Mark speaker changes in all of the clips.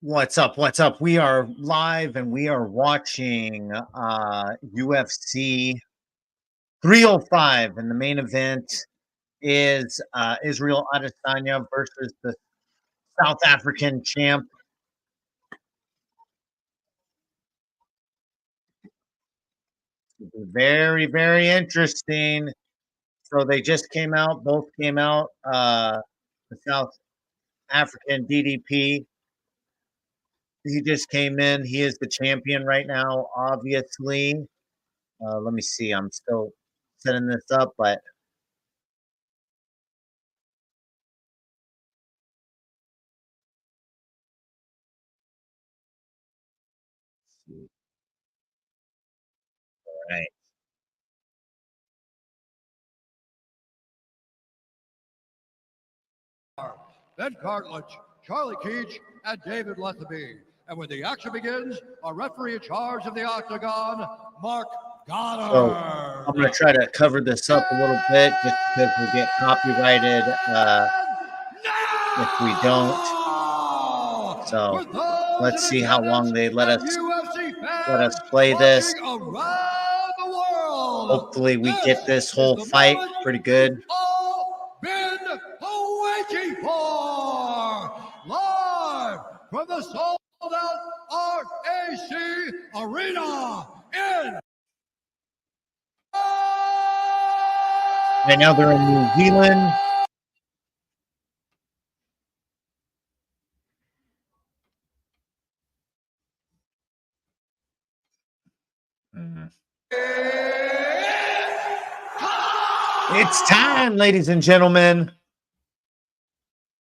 Speaker 1: What's up? What's up? We are live and we are watching UFC 305, and the main event is Israel Adesanya versus the South African champ. Very, very interesting. So they just came out, both came out. The South African DDP, he just came in. He is the champion right now, obviously. Let me see. I'm still setting this up, but all right.
Speaker 2: Ben Cartlidge, Charlie Keach, and David Letheby. And when the action begins, a referee in charge of the octagon, Mark Goddard.
Speaker 1: So I'm going to try to cover this up a little bit just because we'll get copyrighted if we don't. So let's see how long they let us play this. Hopefully we get this whole fight pretty good.
Speaker 2: Been waiting for live from the sold-out RAC Arena in.
Speaker 1: Right now they're in New Zealand. It's time, ladies and gentlemen.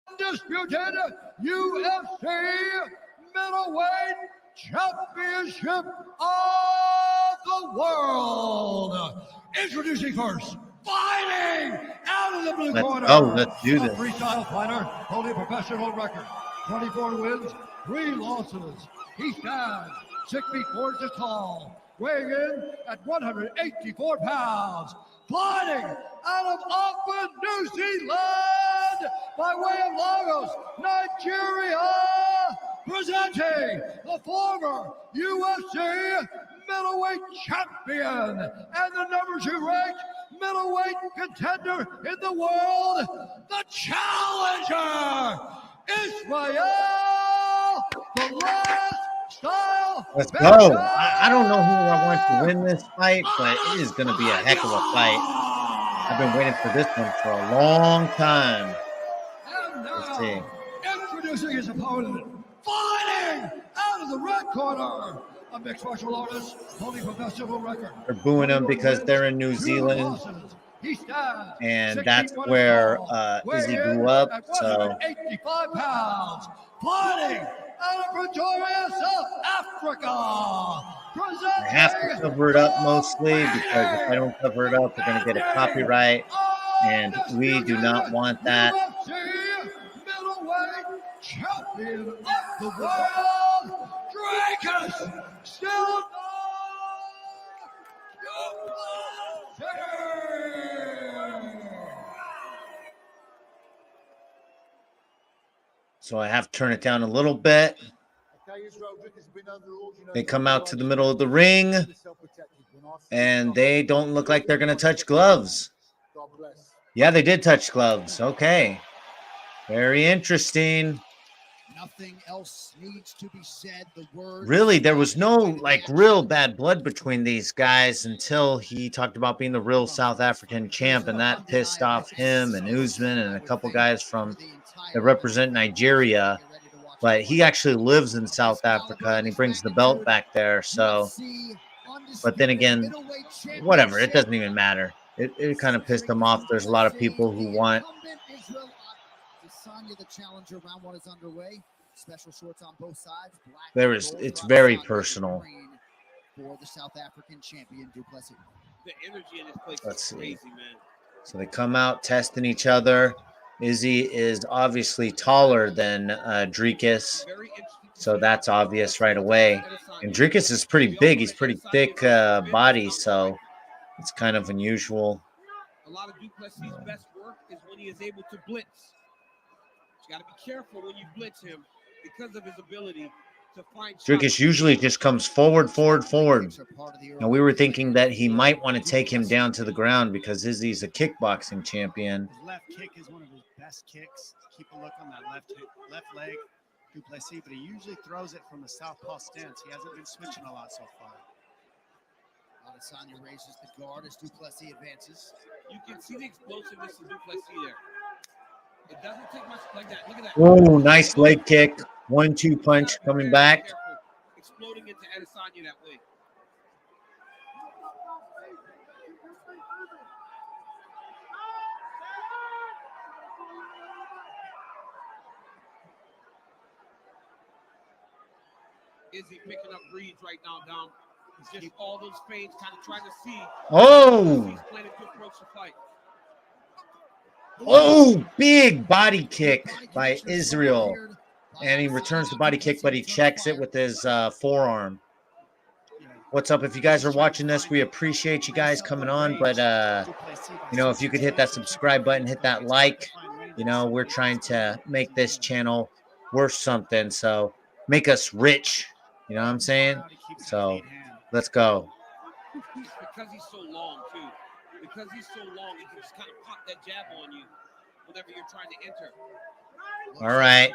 Speaker 2: Undisputed UFC middleweight championship of the world. Introducing first, fighting out of the blue corner.
Speaker 1: Let's do this.
Speaker 2: A freestyle fighter holding a professional record, 24 wins, 3 losses. He stands 6 feet 4 inches tall, weighing in at 184 pounds. Fighting out of Auckland, New Zealand, by way of Lagos, Nigeria, presenting the former UFC middleweight champion and the number 2 ranked middleweight contender in the world, the challenger, Israel, the last style.
Speaker 1: Let's go. I don't know who I want to win this fight, but it is going to be a heck of a fight. I've been waiting for this one for a long time. Let's see.
Speaker 2: Introducing his opponent, fighting out of the red corner, a mixed martial artist holding professional record.
Speaker 1: They're booing him because they're in New Zealand, and that's where Izzy grew up. So
Speaker 2: 85 pounds, fighting out of Pretoria, South Africa.
Speaker 1: I have to cover it up mostly because if I don't cover it up, we're going to get a copyright, and we do not want that.
Speaker 2: Middleweight champion of the world, Dracus, still
Speaker 1: So I have to turn it down a little bit. They come out to the middle of the ring, and they don't look like they're going to touch gloves. Yeah, they did touch gloves. Okay. Very interesting.
Speaker 3: Nothing else needs to be said. The word
Speaker 1: really, there was no real bad blood between these guys until he talked about being the real South African champ, and that pissed off him and Usman and a couple guys from that represent Nigeria. But he actually lives in South Africa, and he brings the belt back there. So, but then again, whatever. It doesn't even matter. It kind of pissed him off. There's a lot of people who want.
Speaker 3: The challenger round 1 is underway. Special shorts on both sides.
Speaker 1: It's very personal.
Speaker 3: For the South African champion, Duplessis.
Speaker 4: The energy in this place
Speaker 1: Let's
Speaker 4: is
Speaker 1: see.
Speaker 4: crazy, man.
Speaker 1: So they come out testing each other. Izzy is obviously taller than Dricus, so that's obvious right away. And Dricus is pretty big. He's pretty thick body, so it's kind of unusual.
Speaker 4: A lot of Duplessis' best work is when he is able to blitz. You got to be careful when you blitz him. because of his ability to find
Speaker 1: Dricus usually just comes forward. And we were thinking that he might want to take him down to the ground because Izzy's a kickboxing champion.
Speaker 5: His left kick is one of his best kicks. Keep a look on that left leg, Du Plessis, but he usually throws it from a southpaw stance. He hasn't been switching a lot so far.
Speaker 3: Adesanya raises the guard as Du Plessis advances.
Speaker 4: You can see the explosiveness of Du Plessis there. It doesn't take much like that. Look at that.
Speaker 1: Oh, nice leg kick. 1-2 punch coming back.
Speaker 4: Exploding into Adesanya that way. Izzy picking up breeds right now, Dom. He's just all those feints, kind of trying to see.
Speaker 1: Oh!
Speaker 4: He's planning to approach the fight.
Speaker 1: Oh, big body kick by Israel. And he returns the body kick, but he checks it with his forearm. What's up? If you guys are watching this, we appreciate you guys coming on. But, you know, if you could hit that subscribe button, hit that like. You know, we're trying to make this channel worth something. So make us rich. You know what I'm saying? So let's go.
Speaker 4: Because he's so long, too. Because he's so long, he can just kind of pop that jab on you whenever you're trying to enter.
Speaker 1: All right.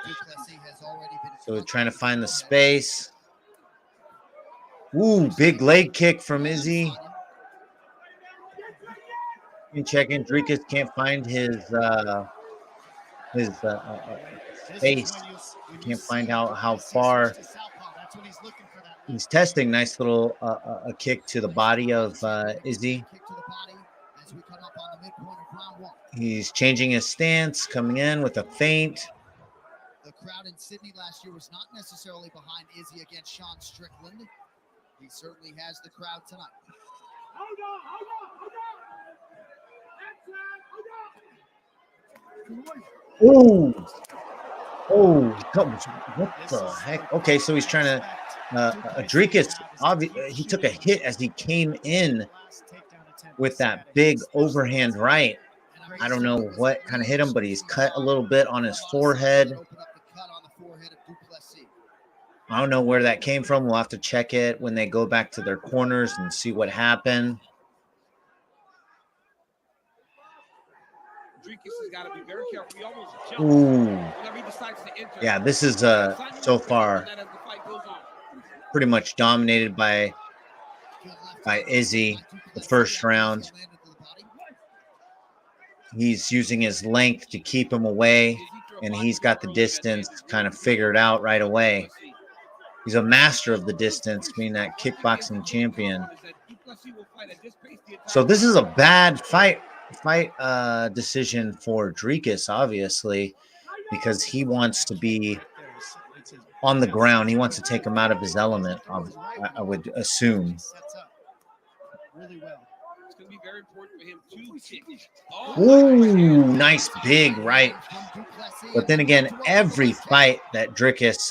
Speaker 1: So we're trying to find the space. Ooh, big leg kick from Izzy. You check in. Dricus can't find his space. Can't find out how far. He's testing. Nice little a kick to the body of Izzy. He's changing his stance, coming in with a feint.
Speaker 3: The crowd in Sydney last year was not necessarily behind Izzy against Sean Strickland. He certainly has the crowd tonight.
Speaker 1: Ooh. Oh, what the heck? Okay, so he's trying to Dricus, he took a hit as he came in with that big overhand right. I don't know what kind of hit him, but he's cut a little bit on his forehead. I don't know where that came from. We'll have to check it when they go back to their corners and see what happened.
Speaker 4: Dricus has got to be very careful. He almost jumps whenever he decides to enter.
Speaker 1: Yeah, this is so far pretty much dominated by Izzy. The first round, he's using his length to keep him away, and he's got the distance kind of figured out right away. He's a master of the distance, being that kickboxing champion. So this is a bad fight decision for Dricus, obviously, because he wants to be on the ground. He wants to take him out of his element, I would assume. Ooh, nice big right. But then again, every fight that Dricus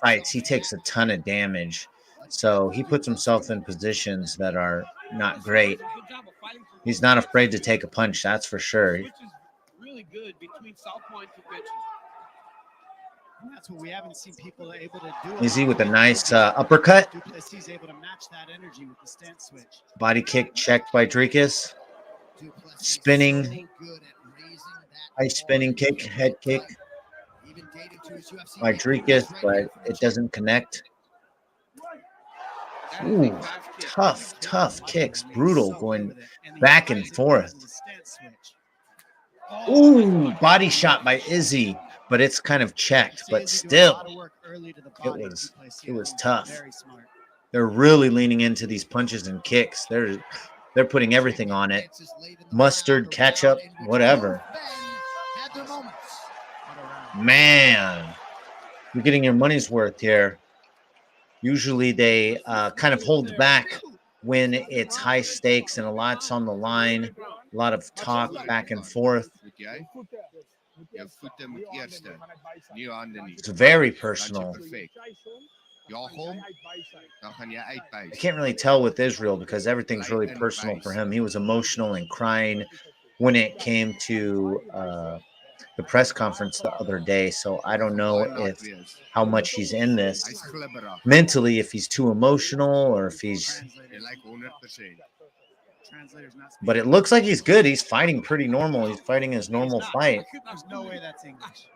Speaker 1: fights, he takes a ton of damage. So he puts himself in positions that are not great. He's not afraid to take a punch, that's for sure.
Speaker 4: Which is really good between southpaw and convention.
Speaker 5: That's what we haven't seen people able to do.
Speaker 1: Izzy with a nice uppercut.
Speaker 5: Du Plessis able to match that energy with the stance switch.
Speaker 1: Body kick checked by Dricus. Spinning, high spinning kick, head kick by Dricus, but it doesn't connect. Ooh, tough kicks, brutal, going back and forth. Ooh, body shot by Izzy, but it's kind of checked, but still, it was tough. They're really leaning into these punches and kicks. They're putting everything on it. Mustard, ketchup, whatever. Man, you're getting your money's worth here. Usually they kind of hold back when it's high stakes and a lot's on the line, a lot of talk back and forth. It's very personal. I can't really tell with Israel because everything's really personal for him. He was emotional and crying when it came to the press conference the other day, so I don't know if how much he's in this mentally, if he's too emotional or if he's. But it looks like he's good. He's fighting pretty normal. He's fighting his normal fight.
Speaker 5: There's no way that's English.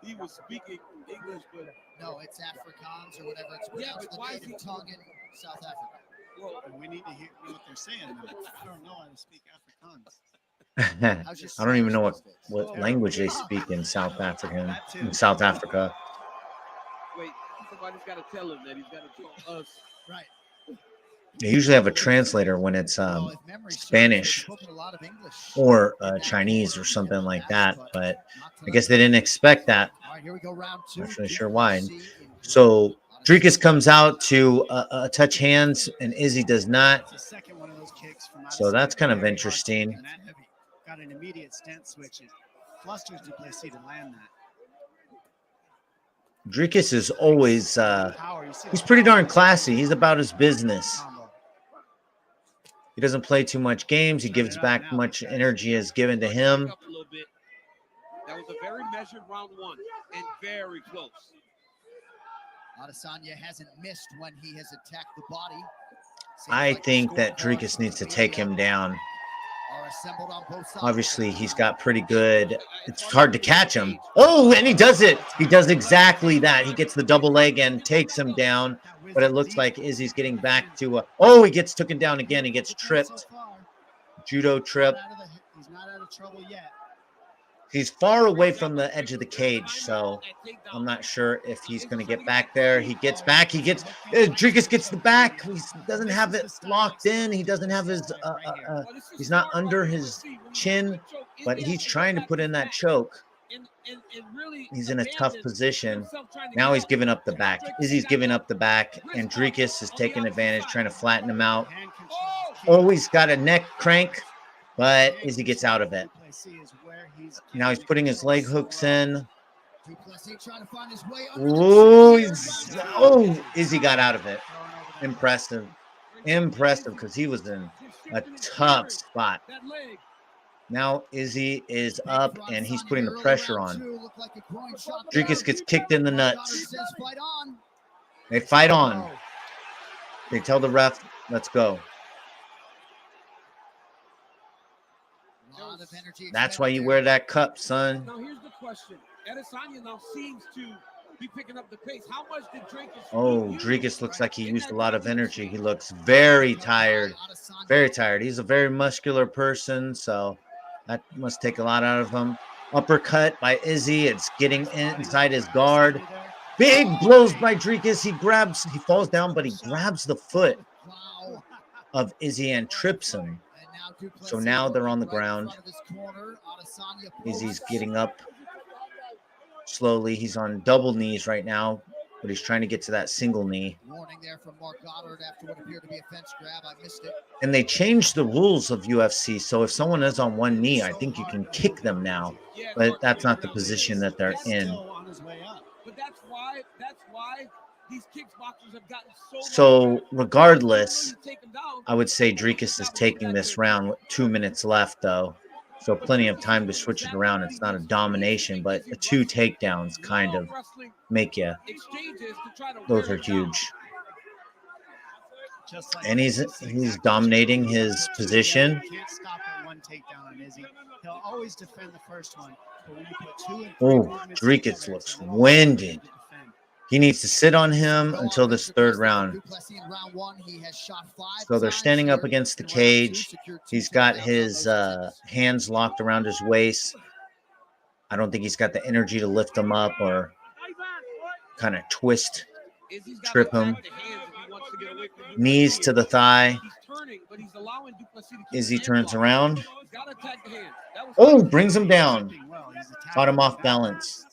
Speaker 4: He was speaking English, but
Speaker 3: No, it's Afrikaans or whatever it's pronounced, the native tongue in South Africa.
Speaker 4: well,
Speaker 5: We need to hear what they're saying. I don't know how to speak Afrikaans.
Speaker 1: I don't even know what language they speak in South Africa.
Speaker 4: wait, somebody's got to tell him that he's got to tell us.
Speaker 3: Right.
Speaker 1: They usually have a translator when it's
Speaker 3: Well, if memory serves,
Speaker 1: Spanish
Speaker 3: they've spoken a lot of English
Speaker 1: or
Speaker 3: in that
Speaker 1: Chinese or
Speaker 3: game
Speaker 1: something
Speaker 3: in the
Speaker 1: like
Speaker 3: past,
Speaker 1: that. But
Speaker 3: not
Speaker 1: I
Speaker 3: tonight.
Speaker 1: guess they didn't expect that.
Speaker 3: All right, here we go, round two.
Speaker 1: Not really
Speaker 3: Duke
Speaker 1: sure why.
Speaker 3: UFC in
Speaker 1: So
Speaker 3: Great
Speaker 1: Dricus comes out to touch hands, and Izzy does not.
Speaker 5: It's the second one of those kicks from
Speaker 1: So that's kind of
Speaker 5: very hard
Speaker 1: interesting.
Speaker 5: and that heavy. Got an immediate stance switch. It flusters Duplessis to land that.
Speaker 1: Dricus is always
Speaker 5: Power. You see
Speaker 1: he's
Speaker 5: the
Speaker 1: pretty
Speaker 5: power
Speaker 1: darn
Speaker 5: of
Speaker 1: classy. He's about his business.
Speaker 5: combo.
Speaker 1: He doesn't play too much games. He gives back much energy as given to him.
Speaker 4: Up a little bit. That was a very measured round one and very close.
Speaker 3: Adesanya hasn't missed when he has attacked the body. Seems
Speaker 1: I
Speaker 3: like the
Speaker 1: think that
Speaker 3: scorecards
Speaker 1: Dricus
Speaker 3: from
Speaker 1: needs to
Speaker 3: the
Speaker 1: take
Speaker 3: media
Speaker 1: him down.
Speaker 3: are assembled on both sides.
Speaker 1: Obviously, he's got pretty good. It's hard to catch him. Oh, and he does it. He does exactly that. He gets the double leg and takes him down. But it looks like Izzy's getting back to. Oh, he gets taken down again. He gets tripped. Judo trip.
Speaker 5: He's not out of trouble yet.
Speaker 1: He's far away from the edge of the cage, so I'm not sure if he's going to get back there. He gets back. He gets. Dricus gets the back. He doesn't have it locked in. He doesn't have his. He's not under his chin, but he's trying to put in that choke. He's in a tough position. Now he's giving up the back. Izzy's giving up the back, and Dricus is taking advantage, trying to flatten him out.
Speaker 5: Hand control is key.
Speaker 1: Oh, he's got a neck crank, but Izzy gets out of it.
Speaker 5: Duplessis is where he's
Speaker 1: Now he's putting his leg hooks in.
Speaker 3: Duplessis trying to find his way
Speaker 1: Oh, Izzy got out of it. Impressive. Impressive, because he was in a tough spot. Now Izzy is up, and he's putting the pressure on. Dricus gets kicked in the nuts. They fight on. They tell the ref, let's go. That's why you wear that cup, son.
Speaker 4: Now here's the question. Adesanya now seems to be picking up the pace. How much did Dricus
Speaker 1: Oh, Dricus looks like he used a lot of energy. He looks very tired. Very tired. He's a very muscular person, so that must take a lot out of him. Uppercut by Izzy. It's getting inside his guard. Big blows by Dricus. He falls down, but he grabs the foot of Izzy and trips him. So now they're on the ground. Izzy's getting up slowly. He's on double knees right now, but he's trying to get to that single knee.
Speaker 3: Warning there from Mark Goddard after what appeared to be a fence grab. I missed it.
Speaker 1: And they changed the rules of UFC. So if someone is on one knee, I think you can kick them now. But that's not the position that they're in.
Speaker 4: But that's why these kickboxers have gotten
Speaker 1: So regardless, I would say Dricus is taking this round with 2 minutes left, though. So plenty of time to switch it around. It's not a domination, but 2 takedowns kind of make you. Those are huge. And he's dominating his position.
Speaker 5: Can't stop at one takedown on Izzy. He'll always defend the first one. But when you put 2 and 3
Speaker 1: Oh,
Speaker 5: movements
Speaker 1: Dricus
Speaker 5: together,
Speaker 1: looks
Speaker 5: it's a little
Speaker 1: winded.
Speaker 5: harder to defend.
Speaker 1: He needs to sit on him until this third round. So they're standing up against the cage. He's got his hands locked around his waist. I don't think he's got the energy to lift him up or kind of trip him. Knees to the thigh. Izzy turns around. Oh, brings him down. Caught him off balance.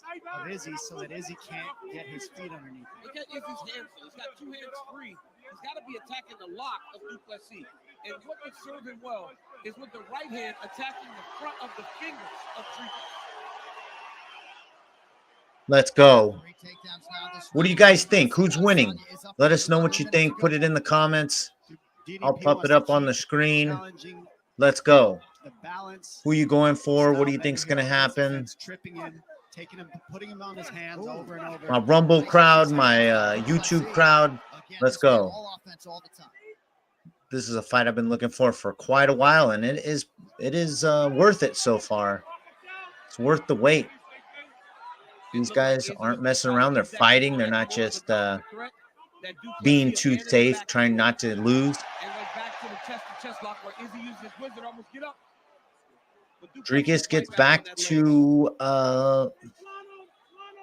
Speaker 5: Of Izzy so that Izzy can't get his feet underneath him.
Speaker 4: Look at Izzy's hands. He's got 2 hands free. He's got to be attacking the lock of Duplessis. And what would serve him well is with the right hand attacking the front of the fingers of Dricus.
Speaker 1: Let's go. What do you guys think? Who's winning? Let us know what you think. Put it in the comments. I'll pop it up on the screen. Let's go.
Speaker 5: the balance.
Speaker 1: Who you going for? What do you
Speaker 5: style
Speaker 1: think's
Speaker 5: that
Speaker 1: going to
Speaker 5: he
Speaker 1: happen?
Speaker 5: offense, tripping in, taking him, putting him on his hands over and over.
Speaker 1: My Rumble crowd, my YouTube crowd, let's go. This is a fight I've been looking for quite a while, and it is worth it so far. It's worth the wait. These guys aren't messing around. They're fighting. They're not just being too safe, trying not to lose. Dricus gets back to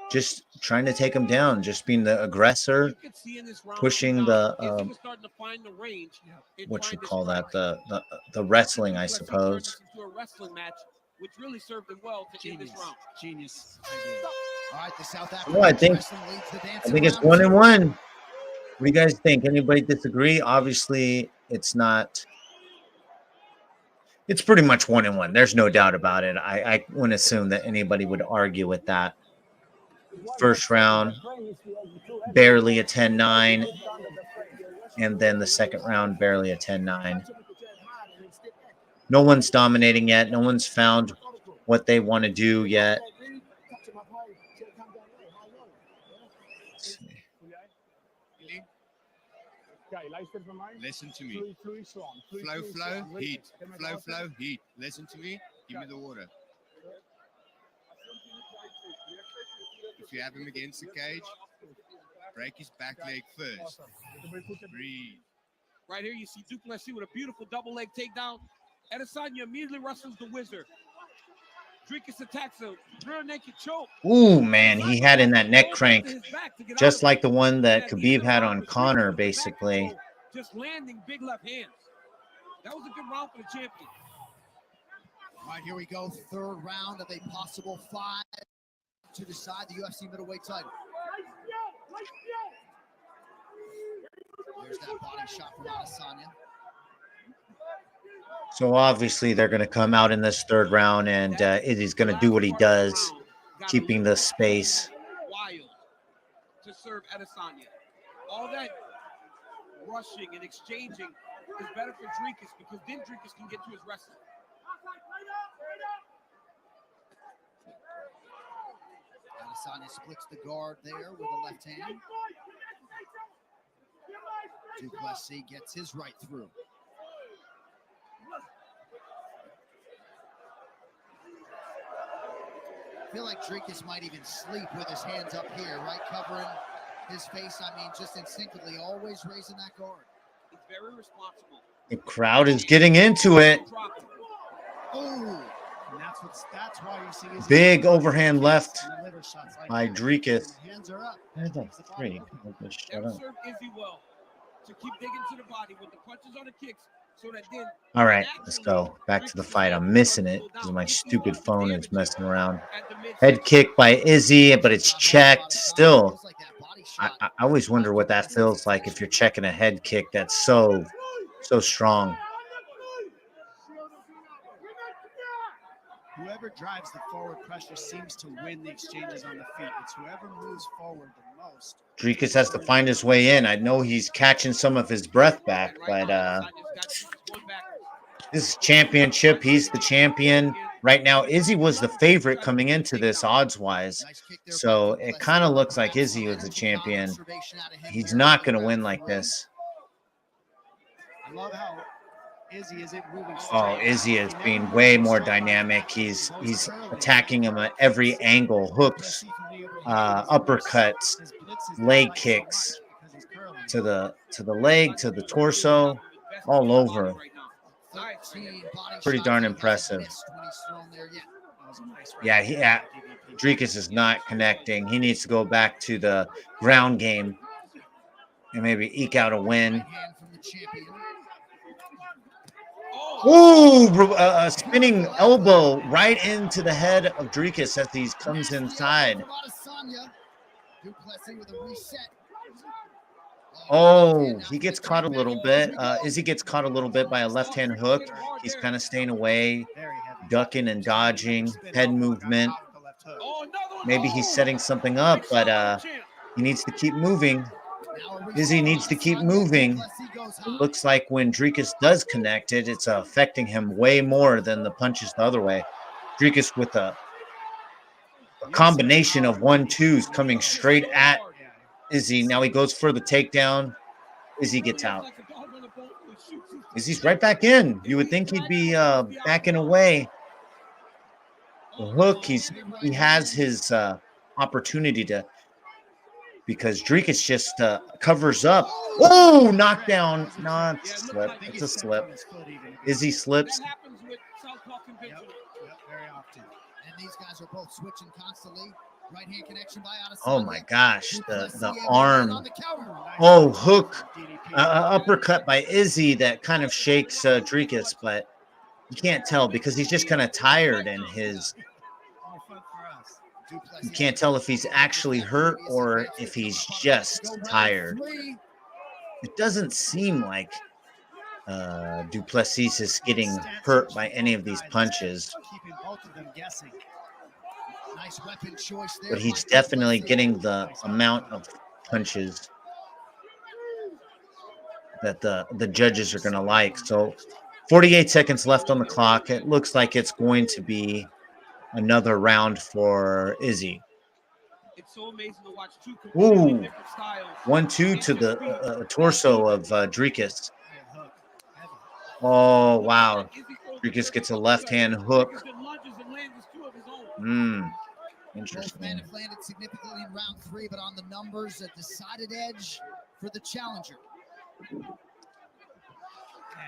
Speaker 1: just trying to take him down, just being the aggressor, pushing the what you call that, the wrestling, I suppose.
Speaker 4: Which really served him well to end this round.
Speaker 5: Genius.
Speaker 3: All right, the South
Speaker 1: Well, I think it's 1-1. What do you guys think? Anybody disagree? Obviously, it's not. It's pretty much 1-1. There's no doubt about it. I wouldn't assume that anybody would argue with that. First round, barely a 10-9. And then the second round, barely a 10-9. No one's dominating yet. No one's found what they want to do yet.
Speaker 6: Listen to me. Flow, heat. Flow, heat. Listen to me. Give me the water. If you have him against the cage, break his back leg first. Breathe.
Speaker 4: Right here, you see Du Plessis with a beautiful double leg takedown. Adesanya immediately wrestles the wizard. Dricus attacks a rear naked choke.
Speaker 1: Ooh, man, he had in that neck crank, just like the one that Khabib had on Conor, basically.
Speaker 4: Just landing big left hands. That was a good round for the champion.
Speaker 3: All right, here we go. Third round of a possible 5 to decide the UFC middleweight title. There's that body shot from Adesanya.
Speaker 1: So obviously they're going to come out in this third round, and Izzy's going to do what he does, keeping the space.
Speaker 4: Wild to serve Adesanya. All that rushing and exchanging is better for Dricus because then Dricus can get to his wrestling.
Speaker 3: Adesanya splits the guard there with the left hand. Du Plessis gets his right through. I feel like Dricus might even sleep with his hands up here, right? Covering his face. I mean, just instinctively always raising that guard.
Speaker 4: He's very responsible.
Speaker 1: The crowd is getting into it.
Speaker 3: Oh,
Speaker 5: that's why you see his
Speaker 1: big overhand left
Speaker 5: like
Speaker 1: by Dricus.
Speaker 3: hands are up.
Speaker 1: Shut up.
Speaker 4: Serve Izzy well to keep digging to the body with the punches on the kicks. So that then
Speaker 1: All right, let's go back to the fight. I'm missing it because my stupid phone is messing around. Head kick by Izzy, but it's checked. Still, I always wonder what that feels like if you're checking a head kick that's so strong.
Speaker 5: Whoever drives the forward pressure seems to win the exchanges on the feet. It's whoever moves forward the most.
Speaker 1: Dricus has to find his way in. I know he's catching some of his breath back, but this is championship. He's the champion right now. Izzy was the favorite coming into this odds-wise, so it kind of looks like Izzy was the champion. He's not going to win like this.
Speaker 5: I love how Izzy isn't moving straight.
Speaker 1: Oh, Izzy is being way more dynamic. He's attacking him at every angle, hooks, uppercuts, leg kicks to the leg, to the torso, all over. Pretty darn impressive. Yeah, Dricus is not connecting. He needs to go back to the ground game and maybe eke out a win. Ooh, a spinning elbow right into the head of Dricus as he comes inside. Oh, he gets caught a little bit. Izzy gets caught a little bit by a left-hand hook. He's kind of staying away, ducking and dodging, head movement. Maybe he's setting something up, but he needs to keep moving. Izzy needs to keep moving. looks like when Dricus does connect it, it's affecting him way more than the punches the other way. Dricus with a combination of 1-2s coming straight at Izzy. Now he goes for the takedown. Izzy gets out. Izzy's right back in. You would think he'd be backing away. The hook, he has his opportunity to, because Dricus just covers up. Oh, knockdown. No, it's a slip. It's a slip. Izzy slips.
Speaker 4: That happens with southpaw conventional.
Speaker 5: Yep, very often.
Speaker 3: And these guys are both switching constantly. Right hand connection by Adesanya.
Speaker 1: Oh my gosh, the
Speaker 3: Duplessis
Speaker 1: arm.
Speaker 3: on the counter.
Speaker 1: Oh, hook. Uppercut by Izzy that kind of shakes Dricus, but you can't tell because he's just kind of tired in his. You can't tell if he's actually hurt or if he's just tired. It doesn't seem like Duplessis is getting hurt by any of these punches,
Speaker 5: Keeping both of them guessing.
Speaker 3: Nice weapon choice there.
Speaker 1: but he's definitely getting the amount of punches that the judges are going to like. So 48 seconds left on the clock. It looks like it's going to be another round for Izzy.
Speaker 4: It's so amazing to watch two completely different styles.
Speaker 1: 1-2 to the torso of Dricus. Oh, wow. Dricus gets a left-hand hook.
Speaker 3: Both men
Speaker 1: Interesting.
Speaker 3: have landed significantly in round 3, but on the numbers, a decided edge for the challenger.
Speaker 5: Man,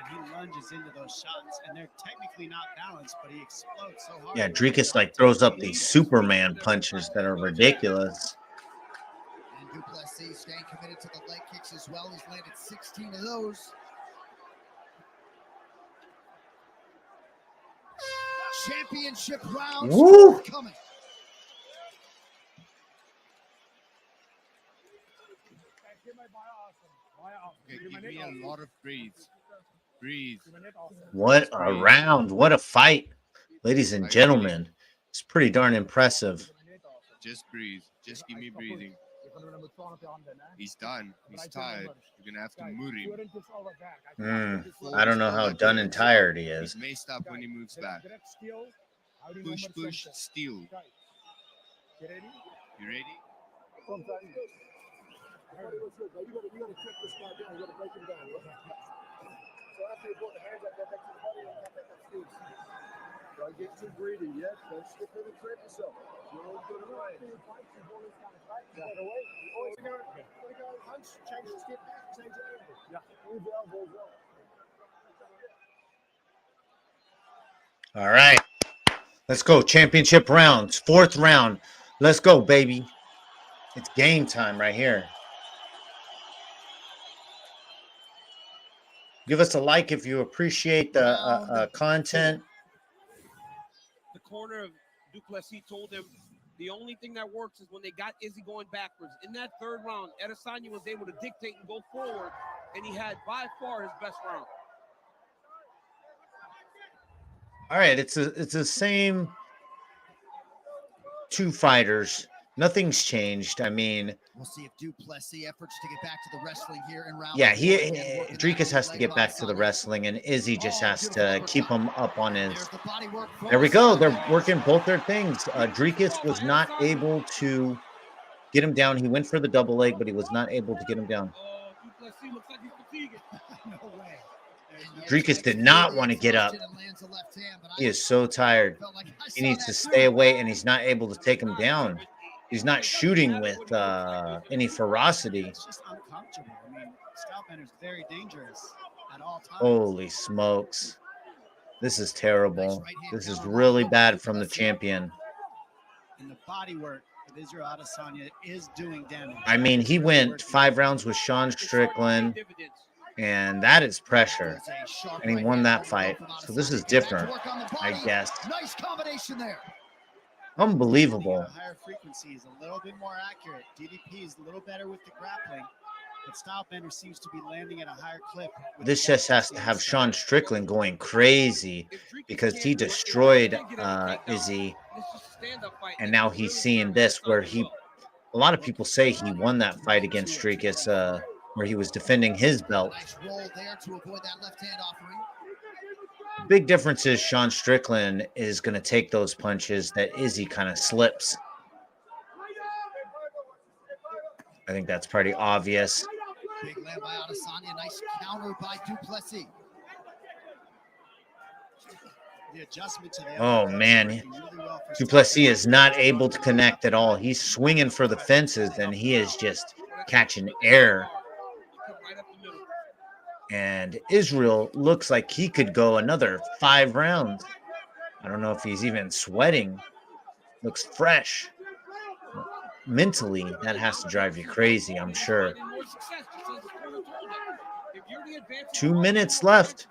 Speaker 5: he lunges into those shots, and they're technically not balanced, but he explodes so hard.
Speaker 1: Yeah, Dricus like throws up these Superman punches that are ridiculous.
Speaker 3: And Duplessis staying committed to the leg kicks as well. He's landed 16 of those. Championship rounds
Speaker 1: Woo!
Speaker 3: coming.
Speaker 6: Okay, give me a lot of breathes. Breathe.
Speaker 1: What a round. What a fight. Ladies and gentlemen, it's pretty darn impressive.
Speaker 6: Just breathe. Just give me breathing. He's done. He's tired. You're gonna have to move him.
Speaker 1: I don't know how done and tired he is.
Speaker 6: He's messed up when he moves back. Push, push, steal. You ready?
Speaker 2: Don't get too greedy yet. Don't skip in and trip yourself. You're all good away. Hunch, change your skip back, change your angle. Yeah. Move the elbow as well.
Speaker 1: All right. Let's go. Championship rounds. 4th round. Let's go, baby. It's game time right here. Give us a like if you appreciate the content.
Speaker 4: The corner of Duplessis told him the only thing that works is when they got Izzy going backwards. In that 3rd round, Adesanya was able to dictate and go forward, and he had by far his best round.
Speaker 1: All right, it's the same two fighters. Nothing's changed. I mean,
Speaker 3: We'll see if Duplessis efforts to get back to the wrestling here in round.
Speaker 1: yeah,
Speaker 3: 4 again, working
Speaker 1: Dricus
Speaker 3: that
Speaker 1: has to
Speaker 3: leg
Speaker 1: get
Speaker 3: by
Speaker 1: back to the
Speaker 3: Adesanya.
Speaker 1: wrestling, and Izzy just has to keep him up on his.
Speaker 3: There's the body work from
Speaker 1: There we go. They're
Speaker 3: Adesanya.
Speaker 1: working both their things. Dricus was not able to get him down. He went for the double leg, but he was not able to get him down.
Speaker 4: Duplessis looks like he's fatigued.
Speaker 5: No way.
Speaker 1: Dricus did not want to get up. He is so tired. He needs to stay away, and he's not able to take him down. He's not shooting with any ferocity.
Speaker 5: It's just uncomfortable. I mean, Stylebender is very dangerous at all times.
Speaker 1: Holy smokes. This is terrible. This is really bad from the champion.
Speaker 5: And the body work of Israel Adesanya is doing damage.
Speaker 1: I mean, he went 5 rounds with Sean Strickland, and that is pressure. And he won that fight. So this is different, I guess.
Speaker 3: Nice combination there.
Speaker 1: Unbelievable.
Speaker 5: A higher frequency is a little bit more accurate. DDP is a little better with the grappling, but Stylebender seems to be landing at a higher clip.
Speaker 1: This just has to have Sean Strickland going crazy because he destroyed Izzy, and now he's seeing this where a lot of people say he won that fight against Dricus. where he was defending his belt.
Speaker 3: Nice roll there to avoid that left hand offering.
Speaker 1: Big difference is Sean Strickland is going to take those punches that Izzy kind of slips. I think that's pretty obvious.
Speaker 3: Big land by Adesanya. Nice counter by Duplessis.
Speaker 5: The adjustment to the
Speaker 1: Oh, man. Duplessis is not able to connect at all. He's swinging for the fences, and he is just catching air. And Israel looks like he could go another 5 rounds. I don't know if he's even sweating. Looks fresh. Mentally, that has to drive you crazy, I'm sure. 2 minutes left.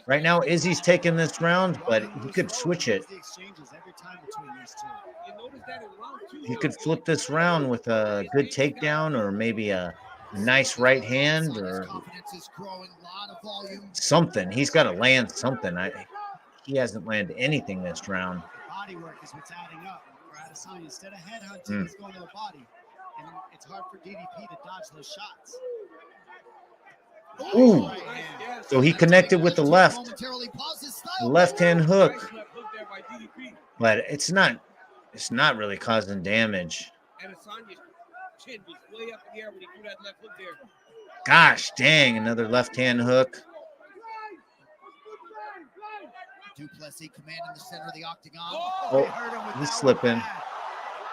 Speaker 1: Right now, Izzy's taking this round, but he could switch it. He could flip this round with a good takedown or maybe a nice right hand or something. He's got to land something. He hasn't landed anything this round.
Speaker 5: Body work is what's adding up for Adesanya. Instead of headhunting, he's going to the body. And it's hard for DDP to dodge those shots.
Speaker 1: Ooh. So he connected with the left hand hook. But it's not really causing damage. Gosh dang, another left hand hook.
Speaker 3: Duplessis commanding the center of the octagon.
Speaker 1: Oh, he's slipping.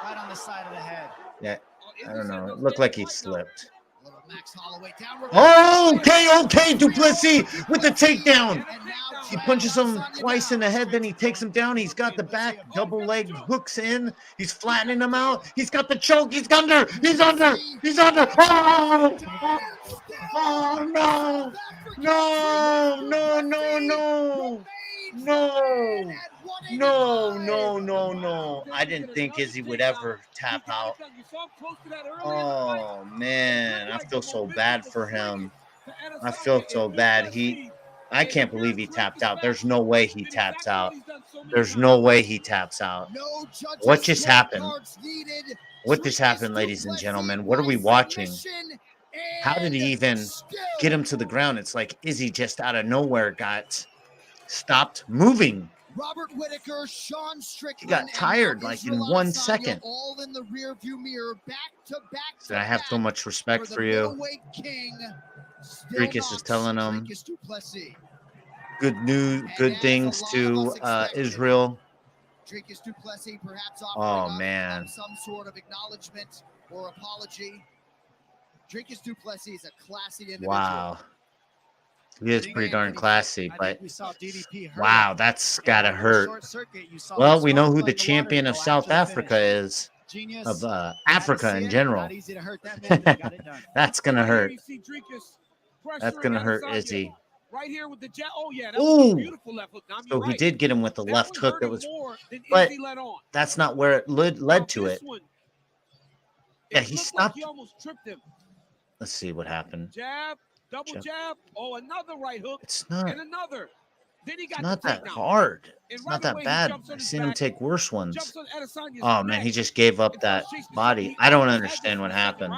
Speaker 5: Right on the side of the head.
Speaker 1: Yeah, I don't know. It looked like he slipped.
Speaker 3: Max Holloway down.
Speaker 1: Oh, okay, Duplessis with the takedown. He punches him twice in the head, then he takes him down. He's got the back double leg hooks in. He's flattening him out. He's got the choke. He's under. He's under. He's under. Oh, oh no. No, no, no, no. No. I didn't think Izzy would ever tap out. Oh, man. I feel so bad for him. I feel so bad. I can't believe he tapped out. There's no way he taps out. There's no way he taps out. What just happened? What just happened, ladies and gentlemen? What are we watching? How did he even get him to the ground? It's like Izzy just out of nowhere got stopped moving.
Speaker 3: Robert Whitaker, Sean Strickland,
Speaker 1: he got tired like in 1 second.
Speaker 3: All in the rearview mirror, back to back.
Speaker 1: So I have so much respect for you. Dricus is telling him good news, good things to Israel.
Speaker 3: Duplessis perhaps
Speaker 1: man,
Speaker 3: some sort of acknowledgement or apology. Dricus Duplessis is a classy individual.
Speaker 1: Wow. He is pretty darn classy, but wow, that's gotta hurt. Well, we know who the champion of South Africa is, of Africa in general. That's gonna hurt. That's gonna hurt Izzy.
Speaker 4: Right here with the jab. Oh yeah, that
Speaker 1: was
Speaker 4: a beautiful left hook.
Speaker 1: So he did get him with the left hook. That was, but that's not where it led to it. Yeah, he stopped.
Speaker 4: He almost tripped him.
Speaker 1: Let's see what happened.
Speaker 4: Jab. Double jab. Oh, another right hook.
Speaker 1: It's not.
Speaker 4: And another. Then he got
Speaker 1: not that hard. It's not that bad. I've seen him take worse ones. Oh man, he just gave up that body. I don't understand what happened.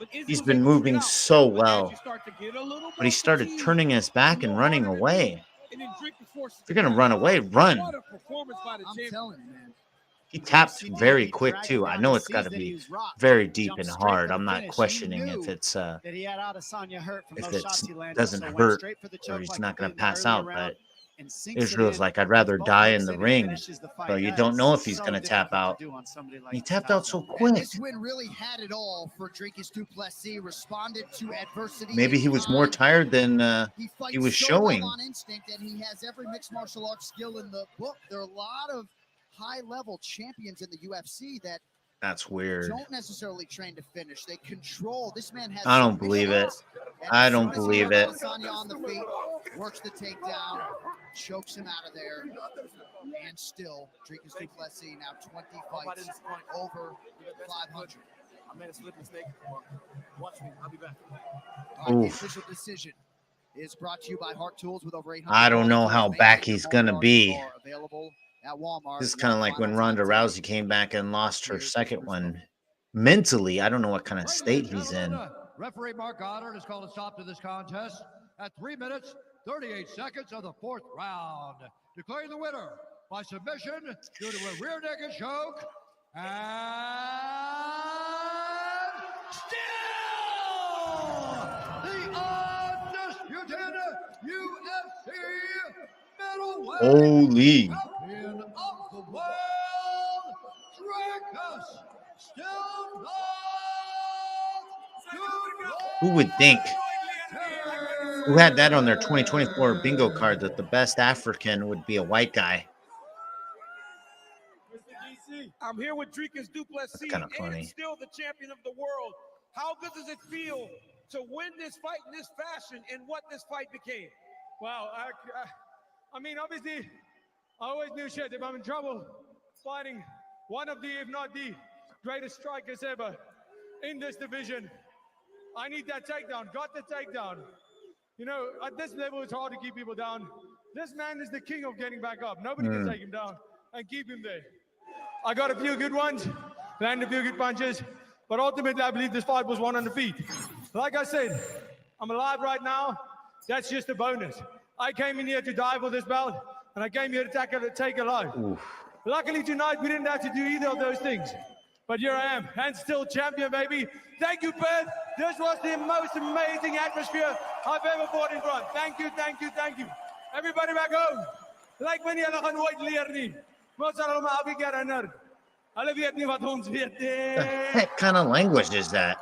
Speaker 1: He's been moving so well, but he started turning his back and running away. If you're gonna run away, run.
Speaker 3: I'm telling you, man.
Speaker 1: He tapped very quick too. I know it's got to be very deep and hard. I'm not questioning if it doesn't hurt or he's not going to pass out. But Israel's like, I'd rather die in the ring. So you don't know if he's going to tap out. He tapped out so quick.
Speaker 3: This win really had it all for Dricus Duplessis. Responded to adversity.
Speaker 1: Maybe he was more tired than he was showing.
Speaker 3: On instinct, and he has every mixed martial arts skill in the book. There are a lot of high-level champions in the UFC
Speaker 1: that's weird.
Speaker 3: Don't necessarily train to finish. They control. This man has.
Speaker 1: I don't believe it. I don't believe it.
Speaker 3: Adesanya on the feet, works the takedown, chokes him out of there, and still Dricus Duplessis now 20 fights over 500.
Speaker 7: I made a slip mistake. Watch me. I'll be back.
Speaker 3: The official decision is brought to you by Heart Tools with over 800.
Speaker 1: I don't know how back he's gonna be.
Speaker 3: Available at Walmart.
Speaker 1: This is kind of like when Ronda Rousey came back and lost her second one. Mentally, I don't know what kind of state he's in.
Speaker 2: Referee Mark Goddard has called a stop to this contest at 3 minutes, 38 seconds of the 4th round, declaring the winner by submission due to a rear naked choke and still the undisputed UFC middleweight
Speaker 1: Holy.
Speaker 2: champion of the world, Dricus still
Speaker 1: Who would think? Who had that on their 2024 bingo card that the best African would be a white guy?
Speaker 4: I'm here with Dricus du Plessis,
Speaker 1: Kinda funny.
Speaker 4: and still the champion of the world. How good does it feel to win this fight in this fashion and what this fight became?
Speaker 8: Wow, I mean, obviously, I always knew shit. If I'm in trouble fighting one of the, if not the greatest strikers ever in this division, I need that takedown. Got the takedown. You know, at this level, it's hard to keep people down. This man is the king of getting back up. Nobody can take him down and keep him there. I got a few good ones, landed a few good punches, but ultimately, I believe this fight was won on the feet. Like I said, I'm alive right now. That's just a bonus. I came in here to die for this belt, and I came here to take a life. Luckily tonight, we didn't have to do either of those things. But here I am, and still champion, baby. Thank you, Perth. This was the most amazing atmosphere I've ever fought in front. Thank you, thank you, thank you. Everybody back home, like when you're gaan ooit leer nie. Wat sal hulle maar elke keer herinner. Hulle weet nie wat ons weet nie.
Speaker 1: The heck kind of language is that?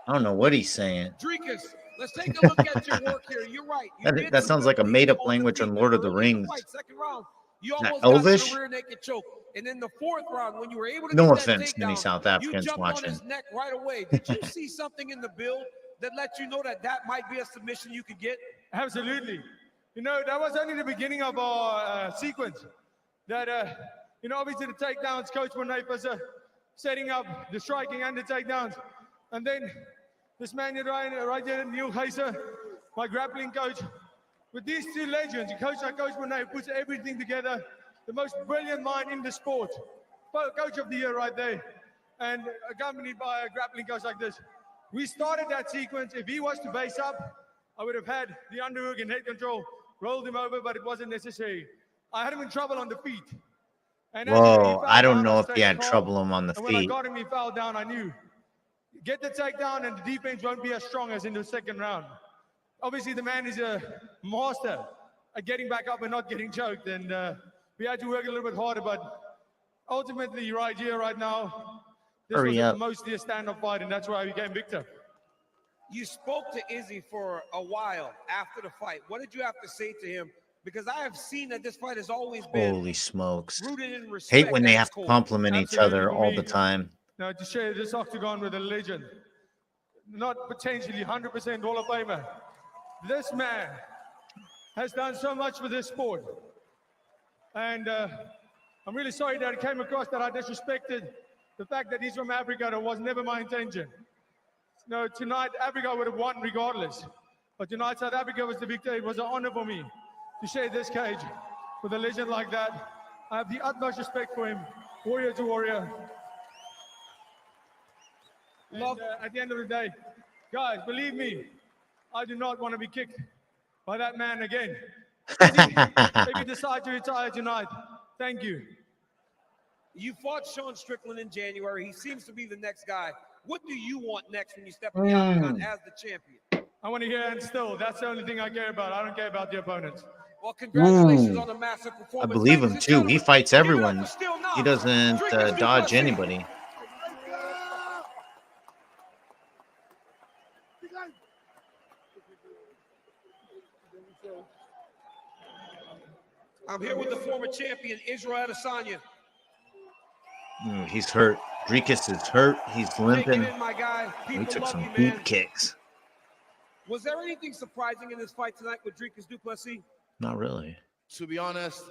Speaker 1: I don't know what he's saying.
Speaker 4: Dricus, let's take a look at your work here. You're right.
Speaker 1: That sounds like a made-up language on Lord of the Rings.
Speaker 4: Second round, you
Speaker 1: That
Speaker 4: almost got
Speaker 1: Elvish?
Speaker 4: to the rear naked choke. And in the 4th round, when you were able to
Speaker 1: No
Speaker 4: get that
Speaker 1: offense to any
Speaker 4: takedown,
Speaker 1: South
Speaker 4: you
Speaker 1: Africans
Speaker 4: jumped
Speaker 1: watching.
Speaker 4: on his neck right away. Did you see something in the build that let you know that that might be a submission you could get?
Speaker 8: Absolutely. You know, that was only the beginning of our sequence. That, you know, obviously the takedowns, Coach Monet was setting up the striking and the takedowns. And then this man right here, Neil Heiser, my grappling coach, with these two legends, a coach like Coach Monet puts everything together, the most brilliant mind in the sport. Coach of the year right there. And accompanied by a grappling coach like this. We started that sequence. If he was to base up, I would have had the underhook and head control, rolled him over, but it wasn't necessary. I had him in trouble on the feet. And
Speaker 1: Whoa, I don't know if he had trouble on the
Speaker 8: and when I
Speaker 1: feet.
Speaker 8: got him, he fell down. I knew. Get the takedown, and the defense won't be as strong as in the 2nd round. Obviously, the man is a master at getting back up and not getting choked. And we had to work a little bit harder, but ultimately, right here, right now, this
Speaker 1: Hurry
Speaker 8: was
Speaker 1: up.
Speaker 8: mostly a stand-up fight, and that's why I became victor.
Speaker 4: You spoke to Izzy for a while after the fight. What did you have to say to him? Because I have seen that this fight has always been
Speaker 1: Holy smokes.
Speaker 4: rooted in respect.
Speaker 1: Hate when they
Speaker 4: at
Speaker 1: have
Speaker 4: its
Speaker 1: to
Speaker 4: core.
Speaker 1: compliment each
Speaker 8: Absolutely,
Speaker 1: other
Speaker 8: for
Speaker 1: all
Speaker 8: me.
Speaker 1: the time.
Speaker 8: Now, to share this octagon with a legend, not potentially 100% Hall of Famer, this man has done so much for this sport. And I'm really sorry that it came across that I disrespected the fact that he's from Africa. That was never my intention. No, tonight, Africa would have won regardless. But tonight, South Africa was the victor. It was an honor for me to share this cage with a legend like that. I have the utmost respect for him, warrior to warrior. And, at the end of the day, guys, believe me, I do not want to be kicked by that man again. If you decide to retire tonight, thank you.
Speaker 4: You fought Sean Strickland in January. He seems to be the next guy. What do you want next when you step in the octagon as the champion?
Speaker 8: I want to hear and still. That's the only thing I care about. I don't care about the opponents.
Speaker 4: Well, congratulations on the massive
Speaker 1: I
Speaker 4: performance.
Speaker 1: believe him
Speaker 4: Ladies and
Speaker 1: too. He
Speaker 4: gentlemen,
Speaker 1: fights
Speaker 4: give it up
Speaker 1: everyone.
Speaker 4: for Still Now.
Speaker 1: He doesn't
Speaker 4: Dricus du
Speaker 1: dodge
Speaker 4: Plessis.
Speaker 1: anybody.
Speaker 4: I'm here with the former champion, Israel Adesanya.
Speaker 1: He's hurt. Dricus is hurt. He's
Speaker 4: Take it
Speaker 1: limping.
Speaker 4: in, my guy.
Speaker 1: He
Speaker 4: People
Speaker 1: took
Speaker 4: love
Speaker 1: some
Speaker 4: you,
Speaker 1: boot
Speaker 4: man.
Speaker 1: kicks.
Speaker 4: Was there anything surprising in this fight tonight with Dricus du Plessis?
Speaker 1: Not really.
Speaker 7: To be honest,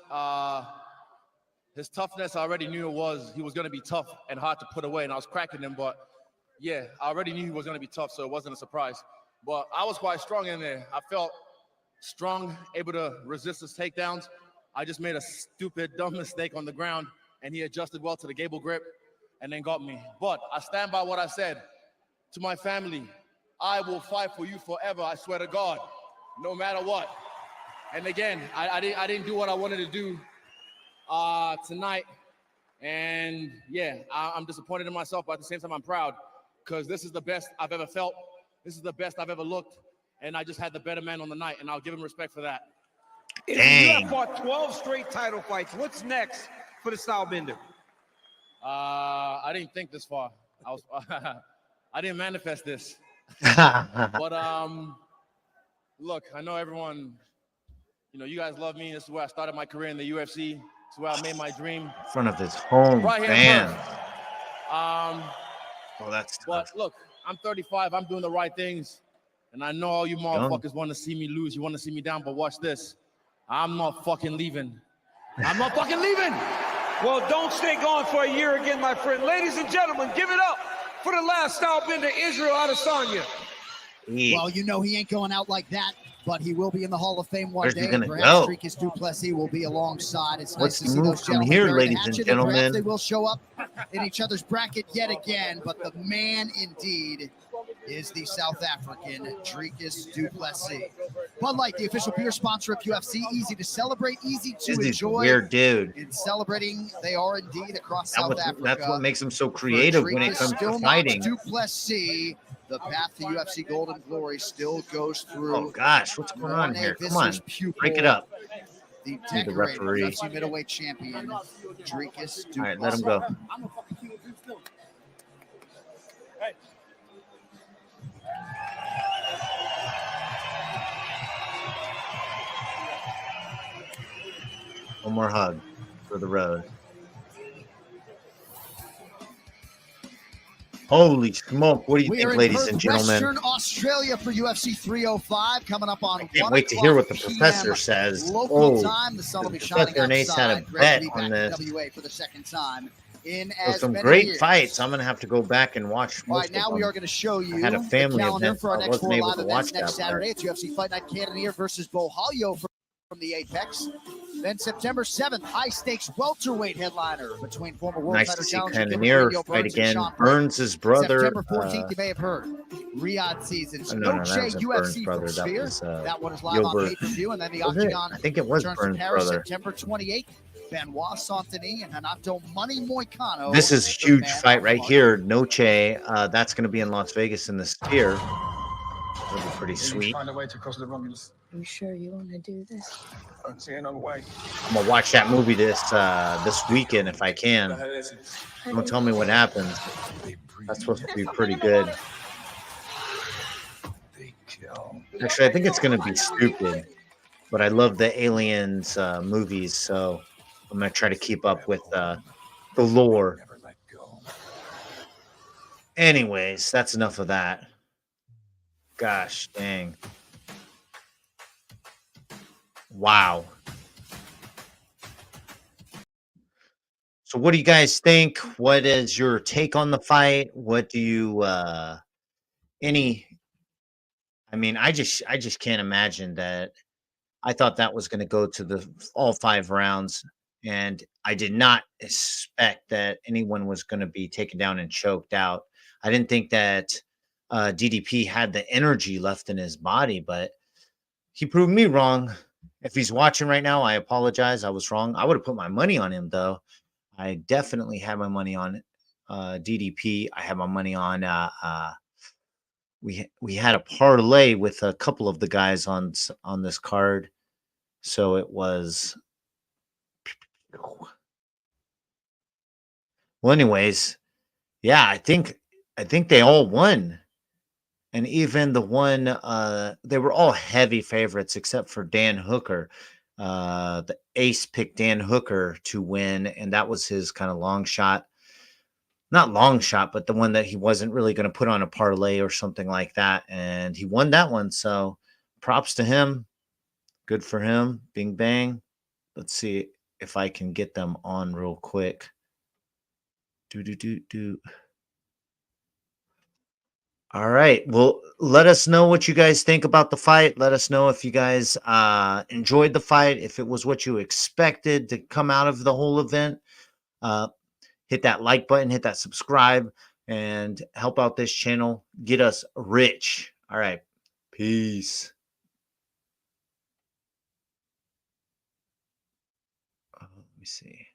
Speaker 7: his toughness, I already knew he was going to be tough and hard to put away, and I was cracking him, but yeah, I already knew he was going to be tough, so it wasn't a surprise. But I was quite strong in there. I felt strong, able to resist his takedowns. I just made a stupid, dumb mistake on the ground, and he adjusted well to the gable grip and then got me. But I stand by what I said to my family. I will fight for you forever. I swear to God, no matter what. And again, I didn't do what I wanted to do tonight. And yeah, I'm disappointed in myself, but at the same time, I'm proud because this is the best I've ever felt. This is the best I've ever looked. And I just had the better man on the night, and I'll give him respect for that.
Speaker 4: Izzy, you have fought 12 straight title fights. What's next for the Stylebender?
Speaker 7: I didn't think this far. I didn't manifest this. But look, I know everyone, you guys love me. This is where I started my career in the UFC. This is where I made my dream.
Speaker 1: In front of his home
Speaker 7: right
Speaker 1: fans.
Speaker 7: Well, that's tough. But look, I'm 35. I'm doing the right things. And I know all you motherfuckers want to see me lose. You want to see me down, but watch this. I'm not fucking leaving. I'm not fucking leaving.
Speaker 4: Well, don't stay gone for a year again, my friend. Ladies and gentlemen, give it up for the last Stylebender, Israel Adesanya.
Speaker 3: Well, he ain't going out like that, but he will be in the Hall of Fame one day.
Speaker 1: Perhaps
Speaker 3: Dricus du Plessis will be alongside. It's nice to see
Speaker 1: move
Speaker 3: those
Speaker 1: from
Speaker 3: gentlemen.
Speaker 1: here,
Speaker 3: Very
Speaker 1: ladies and
Speaker 3: hatchet,
Speaker 1: gentlemen?
Speaker 3: perhaps they will show up in each other's bracket yet again, but the man indeed is the South African Dricus du Plessis. Bud Light, the official beer sponsor of UFC, easy to celebrate, easy to enjoy.
Speaker 1: Weird dude.
Speaker 3: In celebrating, they are indeed across South Africa.
Speaker 1: That's what makes him so creative when it comes to fighting.
Speaker 3: Du Plessis, the path to UFC Golden Glory still goes through.
Speaker 1: Oh gosh, what's going on here? Come on, break it up.
Speaker 3: The referee, UFC middleweight champion, Dricus du Plessis.
Speaker 1: All right, let him go. One more hug for the road. Holy smoke. What do you think, ladies and gentlemen?
Speaker 3: Western Australia for UFC 305 coming up on.
Speaker 1: I can't wait to hear what the professor says.
Speaker 3: Local time. The sun will be shining
Speaker 1: Professor had a bet on this.
Speaker 3: WA for the second time in
Speaker 1: some great fights. I'm going to have to go back and watch most of them.
Speaker 3: Now we are going to show you
Speaker 1: I had a family
Speaker 3: the calendar
Speaker 1: event,
Speaker 3: for our
Speaker 1: so I
Speaker 3: next
Speaker 1: wasn't able
Speaker 3: live
Speaker 1: to
Speaker 3: events
Speaker 1: watch that
Speaker 3: next Saturday. It's UFC Fight Night Cannoneer versus Bohalio from the Apex. Then September 7th, high-stakes welterweight headliner between former world title challenger
Speaker 1: Cannoneer fight again. Burns' brother.
Speaker 3: September 14th, you may have heard. Riyadh seasons.
Speaker 1: No,
Speaker 3: Noche UFC from Sphere. That one is live on pay-per-view. And then the Octagon.
Speaker 1: I think it was Burns'
Speaker 3: Paris,
Speaker 1: brother.
Speaker 3: September 28th. Benoit Saint-Denis and Renato Money Moicano.
Speaker 1: This is a huge fight right here. Noche. That's going to be in Las Vegas in the Sphere. That'll be pretty sweet.
Speaker 9: Find a way to cross the Romulus.
Speaker 10: You sure you want to do this?
Speaker 9: I don't see another way.
Speaker 1: I'm gonna watch that movie this weekend if I can. Don't tell me what happens. That's supposed to be pretty good. Actually, I think it's gonna be stupid, but I love the Aliens movies, so I'm gonna try to keep up with the lore. Anyways, that's enough of that. Gosh dang. Wow. So what do you guys think? What is your take on the fight? What do you I mean, I just can't imagine that. I thought that was going to go to all 5 rounds, and I did not expect that anyone was going to be taken down and choked out. I didn't think that DDP had the energy left in his body, but he proved me wrong. If he's watching right now, I apologize. I was wrong. I would have put my money on him, though. I definitely had my money on DDP. I had my money on. We had a parlay with a couple of the guys on this card, so it was. Well, anyways, yeah, I think they all won. And even the one, they were all heavy favorites except for Dan Hooker. The ace picked Dan Hooker to win, and that was his kind of long shot. Not long shot, but the one that he wasn't really going to put on a parlay or something like that. And he won that one. So props to him. Good for him. Bing, bang. Let's see if I can get them on real quick. All right. Well, let us know what you guys think about the fight. Let us know if you guys enjoyed the fight, if it was what you expected to come out of the whole event. Hit that like button, hit that subscribe, and help out this channel. Get us rich. All right. Peace. Let me see.